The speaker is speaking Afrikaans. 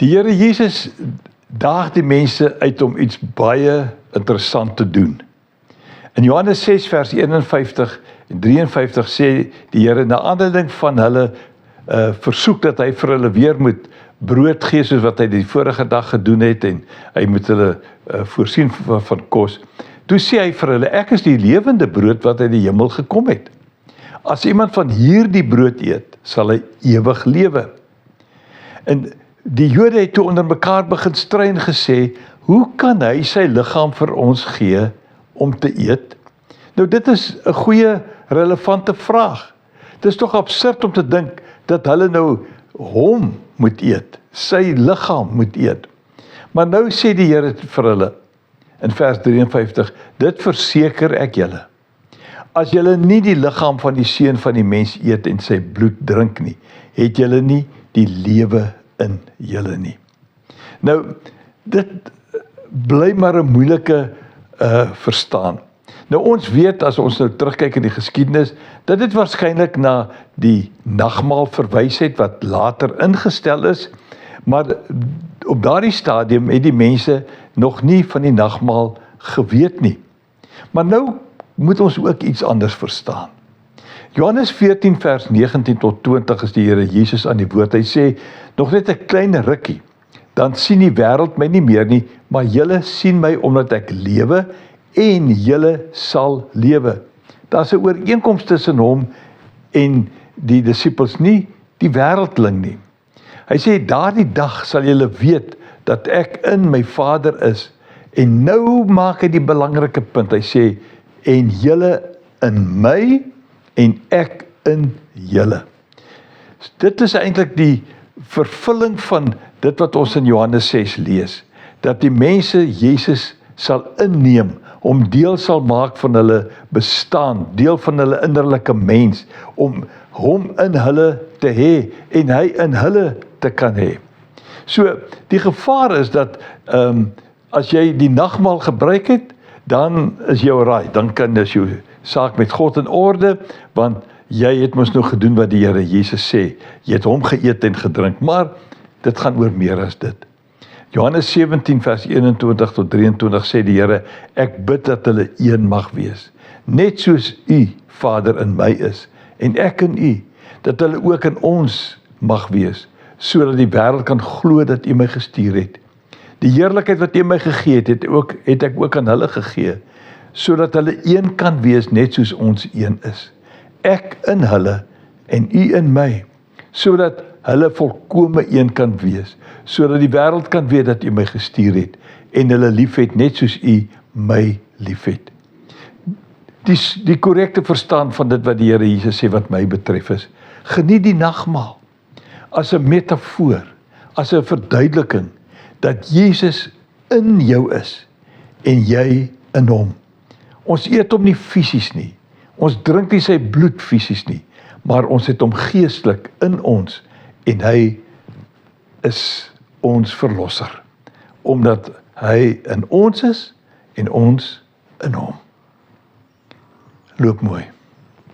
Die Here Jesus daag die mense uit om iets baie interessant te doen. In Johannes 6 vers 51 en 53 sê die Here na aanleiding van hulle versoek dat hy vir hulle weer moet brood gee soos wat hy die vorige dag gedoen het en hy moet hulle voorsien van kos. Toe sê hy vir hulle, ek is die lewende brood wat uit die hemel gekom het. As iemand van hierdie brood eet, sal hy ewig lewe. En die Jode het toe onder mekaar begin stry en gesê, hoe kan hy sy liggaam vir ons gee om te eet? Nou dit is 'n goeie, relevante vraag. Dit is tog absurd om te dink dat hulle nou hom moet eet, sy liggaam moet eet. Maar nou sê die Here vir hulle, in vers 53, dit verseker ek julle. As julle nie die liggaam van die Seun van die mens eet en sy bloed drink nie, het julle nie die lewe in julle nie. Nou, dit bly maar 'n moeilike verstaan. Nou ons weet, as ons nou terugkyk in die geskiedenis, dat dit waarskynlik na die nagmaal verwys het wat later ingestel is, maar op daardie stadium het die mense nog nie van die nagmaal geweet nie. Maar nou moet ons ook iets anders verstaan. Johannes 14 vers 19 tot 20 is die Here Jesus aan die woord. Hy sê, nog net 'n klein rukkie, dan sien die wêreld my nie meer nie, maar julle sien my omdat ek lewe en julle sal lewe. Daar's 'n ooreenkoms tussen hom en die disippels, nie die wêreldling nie. Hy sê, daardie dag sal julle weet dat ek in my Vader is. En nou maak hy die belangrike punt. Hy sê, en julle in my en ek in julle. Dit is eintlik die vervulling van dit wat ons in Johannes 6 lees, dat die mense Jesus sal inneem, om deel sal maak van hulle bestaan, deel van hulle innerlike mens, om hom in hulle te hê en hy in hulle te kan hê. So, die gevaar is dat as jy die nagmaal gebruik het, dan is jou raai, dan kan dis jou saak met God in orde, want jy het mos nou gedoen wat die Here Jesus sê, jy het hom geëet en gedrink, maar dit gaan oor meer as dit. Johannes 17 vers 21 tot 23 sê die Here, ek bid dat hulle een mag wees, net soos u, Vader, in my is, en ek in u, dat hulle ook in ons mag wees, sodat die wêreld kan glo dat u my gestuur het. Die heerlikheid wat u my gegee het, het ek ook aan hulle gegee, sodat hulle een kan wees, net soos ons een is. Ek in hulle en u in my, sodat hulle volkome een kan wees, sodat die wêreld kan weet dat u my gestuur het, en hulle liefhet net soos u my liefhet. Die korrekte verstaan van dit wat die Here Jesus sê wat my betref is, geniet die nagmaal as 'n metafoor, as 'n verduideliking, dat Jesus in jou is, en jy in hom. Ons eet hom nie fisies nie, ons drink nie sy bloed fisies nie, maar ons het hom geestelik in ons, en hy is ons verlosser, omdat hy in ons is, en ons in hom. Loop mooi.